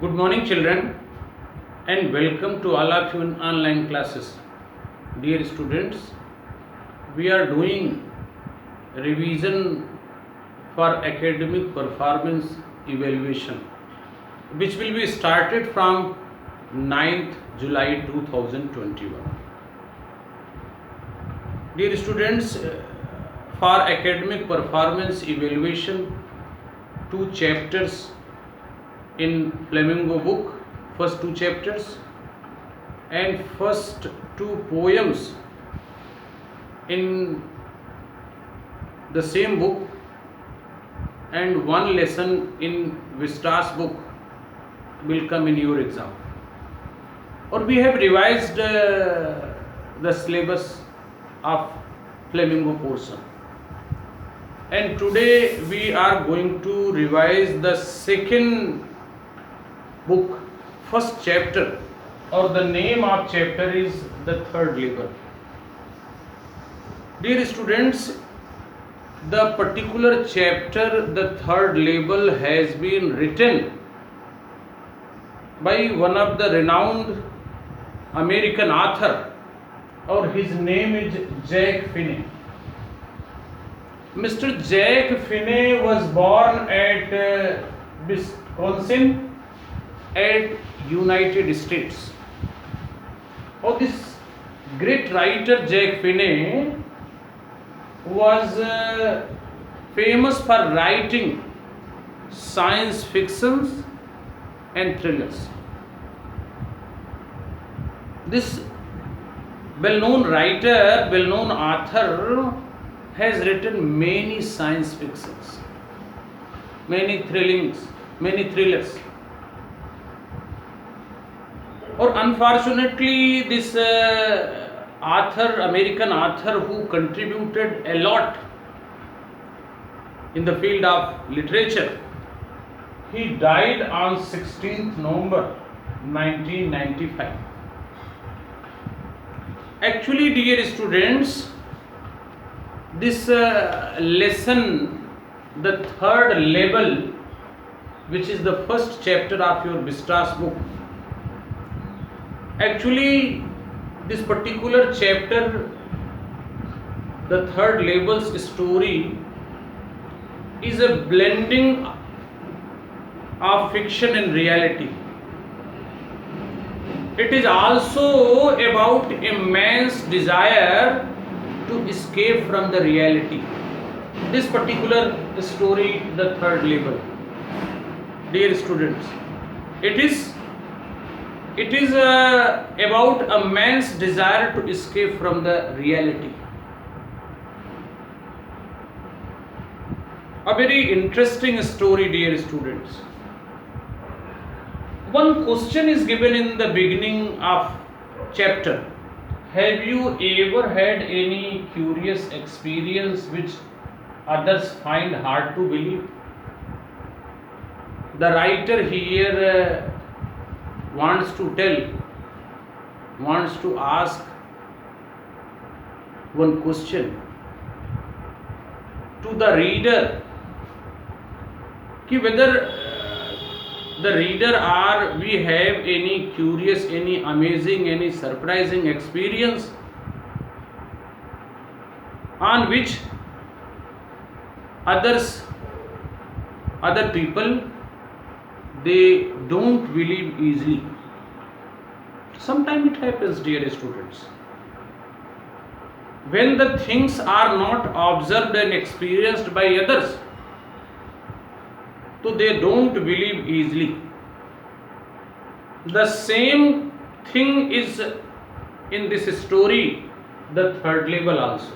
Good morning, children, and welcome to all of you in online classes. Dear students, we are doing revision for academic performance evaluation, which will be started from 9th July 2021. Dear students, for academic performance evaluation, two chapters in Flamingo book, first two chapters, and first two poems in the same book, and one lesson in Vista's book will come in your exam. Or we have revised the syllabus of Flamingo portion, and today we are going to revise the second book, first chapter, or the name of chapter is the third label. Dear students, the particular chapter, the third label, has been written by one of the renowned American author, or his name is Jack Finney. Mr. Jack Finney was born at Wisconsin, at United States. Oh, this great writer Jack Finney was famous for writing science fictions and thrillers. This well-known writer, well-known author has written many science fictions, many thrillers. Or unfortunately, this American author who contributed a lot in the field of literature, he died on 16th November 1995. Actually, dear students, this lesson, the third label, which is the first chapter of your Vista's book, actually this particular chapter, the third label's story, is a blending of fiction and reality. It is also about a man's desire to escape from the reality. This particular story, the third label, dear students, it is about a man's desire to escape from the reality. A very interesting story, dear students. One question is given in the beginning of chapter. Have you ever had any curious experience which others find hard to believe? The writer here wants to ask one question to the reader, whether the reader or we have any curious, any amazing, any surprising experience on which other people, they don't believe easily. Sometimes it happens, dear students. When the things are not observed and experienced by others, so they don't believe easily. The same thing is in this story, the third label also.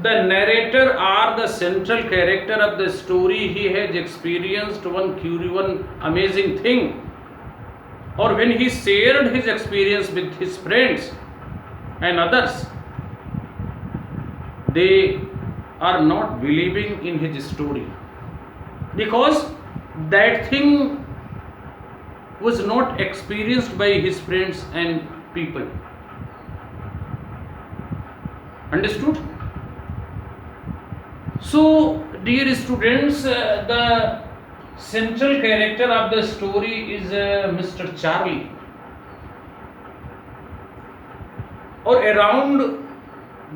The narrator or the central character of the story, he has experienced one amazing thing, or when he shared his experience with his friends and others, they are not believing in his story, because that thing was not experienced by his friends and people. Understood? So, dear students, the Central character of the story is Mr. Charlie, or around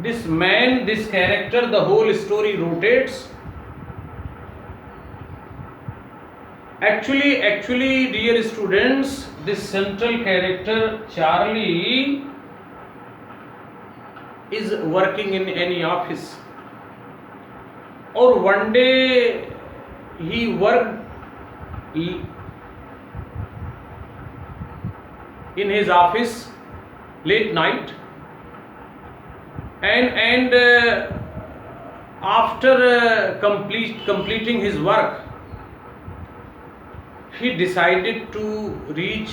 this man, this character, the whole story rotates. Actually, dear students, this central character Charlie is working in any office, or one day he worked in his office late night, and after completing his work, he decided to reach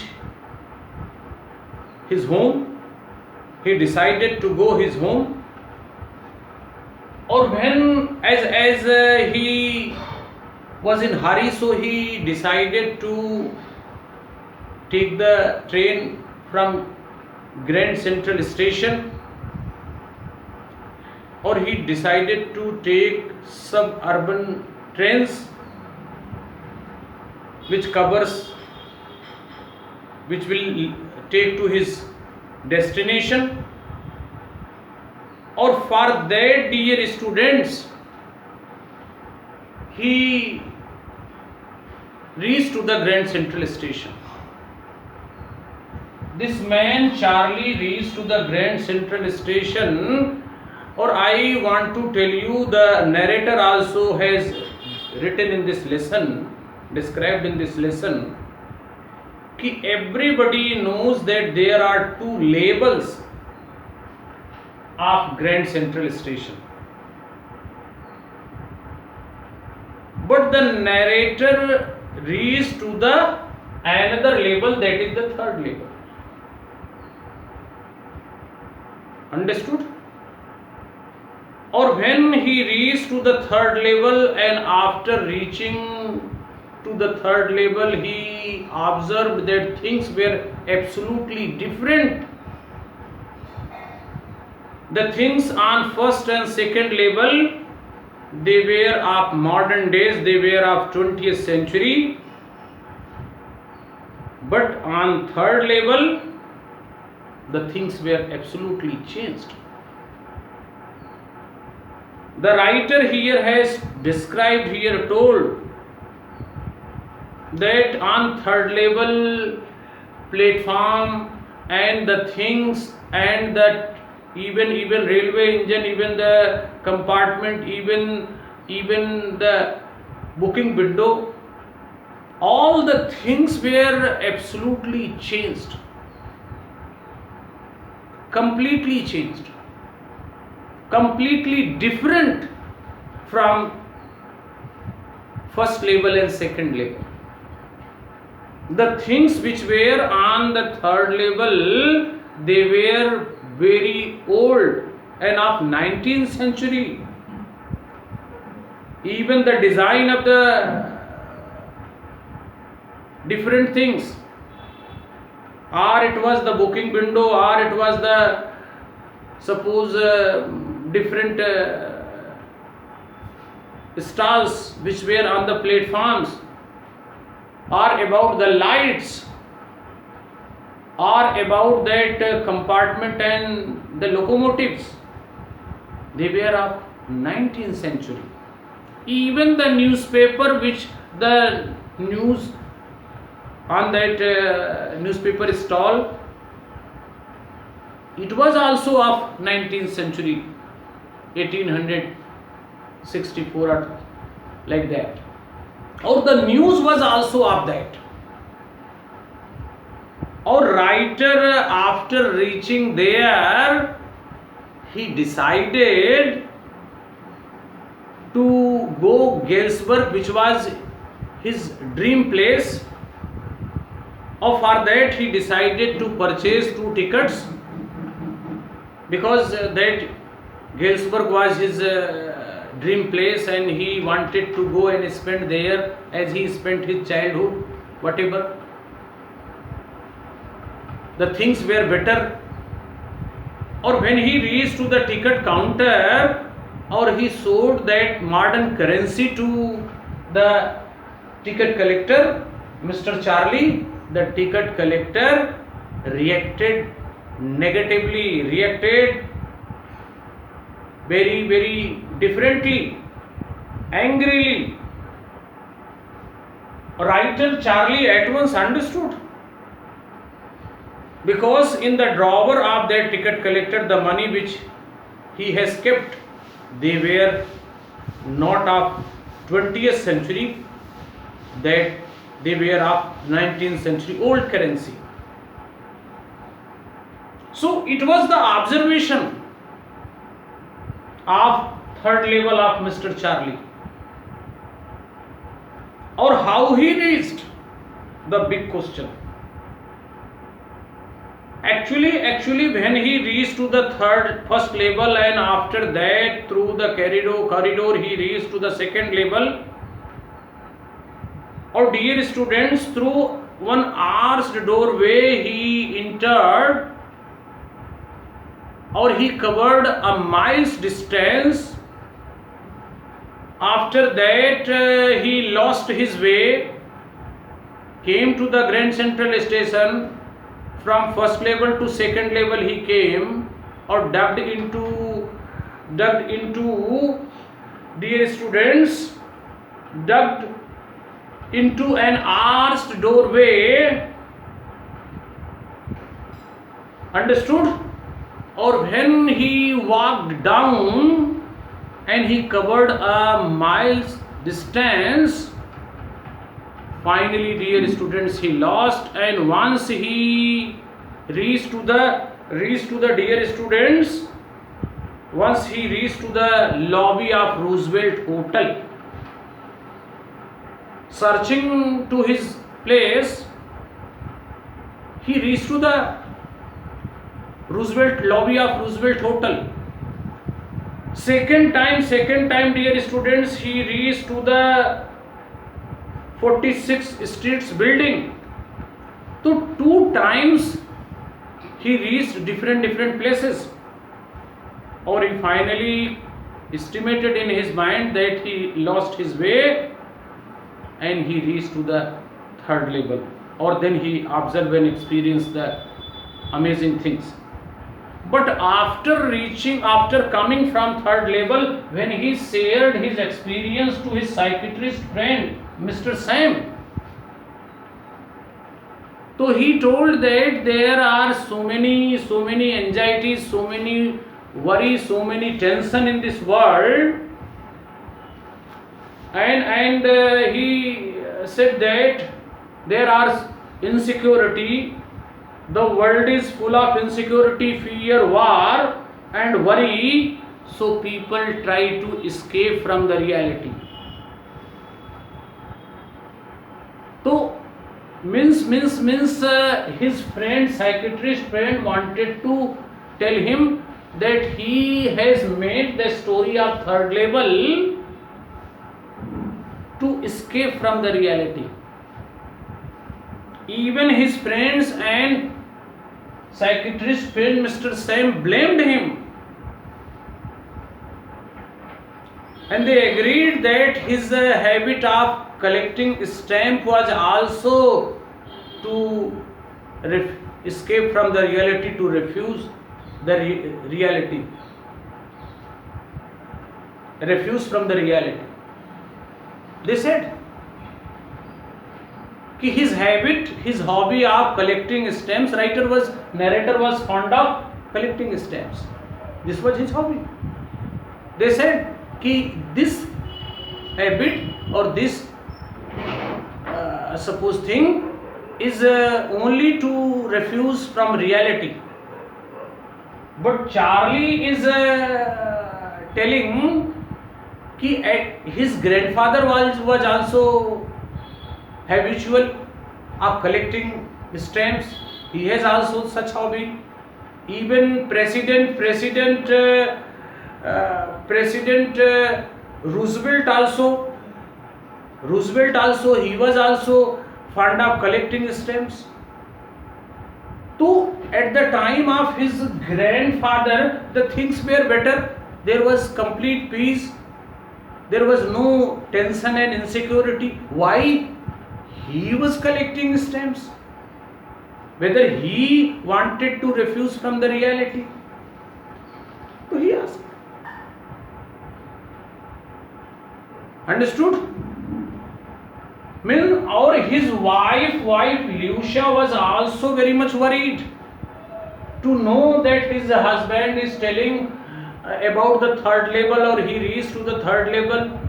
his home. He decided to go his home, or when as he was in hurry, so he decided to take the train from Grand Central Station, or he decided to take suburban trains which will take to his destination. Or for that, dear students, he reached to the Grand Central Station. This man Charlie reached to the Grand Central Station, or I want to tell you, the narrator also has written in this lesson, described in this lesson, कि everybody knows that there are two labels of Grand Central Station, but the narrator reached to the another label, that is the third label. Understood? Or when he reached to the third level, and after reaching to the third level, he observed that things were absolutely different. The things on first and second level, they were of modern days, they were of 20th century, but on third level, the things were absolutely changed. The writer here has described, here told that on third level platform, and the things, and that even railway engine, even the compartment, even the booking window, all the things were absolutely changed, completely changed, completely different from first level and second level. The things which were on the third level, they were very old and of 19th century. Even the design of the different things, or it was the booking window, or it was the suppose different stalls which were on the platforms, or about the lights, or about that compartment and the locomotives, they were of 19th century. Even the newspaper, which the news on that newspaper stall, it was also of 19th century, 1864 or like that. Or the news was also of that. Or writer, after reaching there, he decided to go Galesburg, which was his dream place. Or for that, he decided to purchase 2 tickets, because that Galesburg was his dream place, and he wanted to go and spend there as he spent his childhood, whatever. The things were better. Or when he reached to the ticket counter, or he showed that modern currency to the ticket collector, Mr. Charlie, the ticket collector reacted negatively, reacted very, very differently, angrily. Writer Charlie at once understood, because in the drawer of that ticket collector, the money which he has kept, they were not of 20th century, that they were of 19th century old currency. So it was the observation of third level of Mr. Charlie, or how he reached, the big question. Actually, when he reached to the first level, and after that through the corridor he reached to the second level. Or dear students, through one arched doorway he entered, or he covered a mile's distance. After that he lost his way, came to the Grand Central Station. From first level to second level he came, or dug into, dear students, dug into an arched doorway. Understood? Or when he walked down and he covered a mile's distance, finally, dear students, he lost. And once he reached to the dear students, once he reached to the lobby of Roosevelt Hotel, searching to his place, he reached to the lobby of Roosevelt Hotel. Second time, dear students, he reached to the 46 Streets building. So 2 times he reached different places, or he finally estimated in his mind that he lost his way, and he reached to the third level. Or then he observed and experienced the amazing things. But after coming from third level, when he shared his experience to his psychiatrist friend, Mr. Sam, so he told that there are so many anxieties, so many worries, so many tension in this world, and he said that there are insecurity. The world is full of insecurity, fear, war, and worry. So people try to escape from the reality. So means his friend, psychiatrist friend, wanted to tell him that he has made the story of third level to escape from the reality. Even his friends and psychiatrist friend Mr. Sam blamed him, and they agreed that his habit of collecting stamp was also to escape from the reality, to refuse the reality, refuse from the reality. They said कि his habit, his hobby of collecting stamps, narrator was fond of collecting stamps. This was his hobby. They said कि this habit or this suppose thing is only to refuse from reality. But Charlie is telling कि his grandfather was also habitual of collecting stamps. He has also such hobby. Even President Roosevelt also, he was also fond of collecting stamps. So at the time of his grandfather, the things were better. There was complete peace. There was no tension and insecurity. Why? he was collecting stamps, whether he wanted to refuse from the reality. So he asked. Understood? Or his wife Lucia was also very much worried to know that his husband is telling about the third level, or he reached to the third level.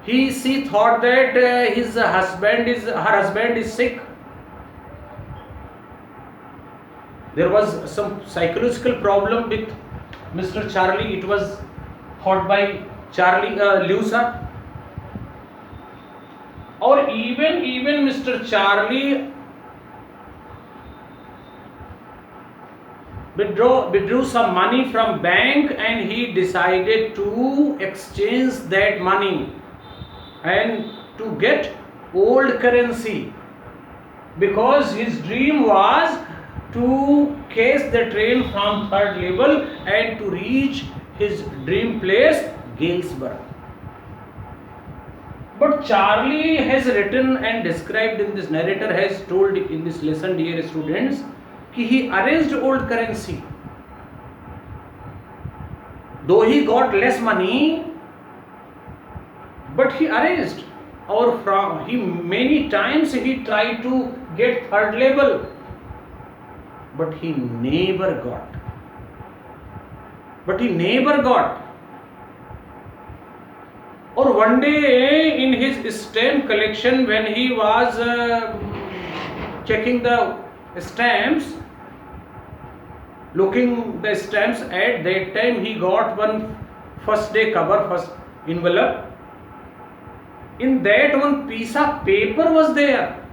She thought that her husband is sick. There was some psychological problem with Mr. Charlie. It was thought by Lucia. Or even Mr. Charlie withdrew some money from bank, and he decided to exchange that money and to get old currency, because his dream was to catch the train from third level and to reach his dream place, Galesburg. But Charlie has written and described in this, narrator has told in this lesson, dear students, कि he arranged old currency. Though he got less money, but he arranged. Or from many times he tried to get third level, but he never got. Or one day in his stamp collection, when he was checking the stamps, looking the stamps, at that time he got one first day cover, first envelope. In that, one piece of paper was there,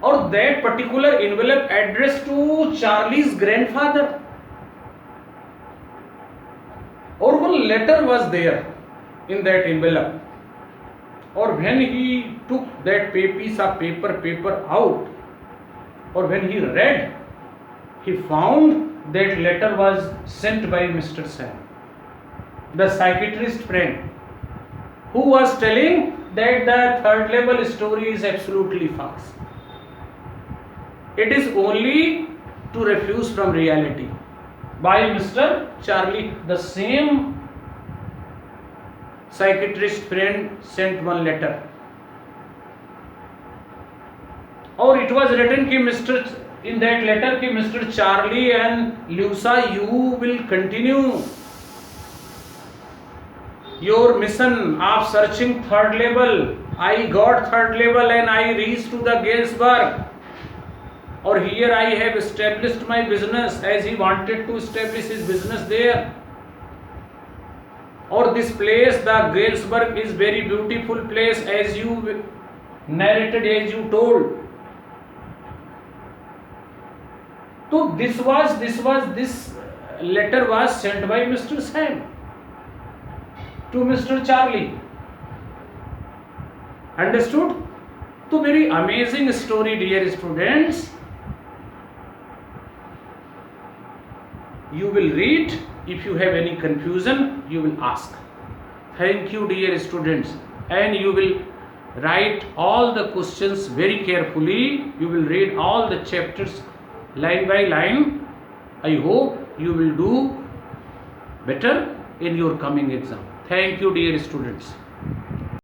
or that particular envelope addressed to Charlie's grandfather, or one letter was there in that envelope. Or when he took that piece of paper out, or when he read, he found that letter was sent by Mr. Sam, the psychiatrist friend, who was telling that the third level story is absolutely false. It is only to refuse from reality. By Mr. Charlie, the same psychiatrist friend sent one letter. Or it was written in that letter कि Mr. Charlie and Lucia, you will continue your mission of searching third level. I got third level and I reached to the Galesburg. Or here I have established my business, as he wanted to establish his business there. Or this place, the Galesburg, is very beautiful place, as you narrated, as you told. So this letter was sent by Mr. Sam to Mr. Charlie. Understood? So very amazing story, dear students. You will read. If you have any confusion, you will ask. Thank you, dear students. And you will write all the questions very carefully. You will read all the chapters line by line. I hope you will do better in your coming exam. Thank you, dear students.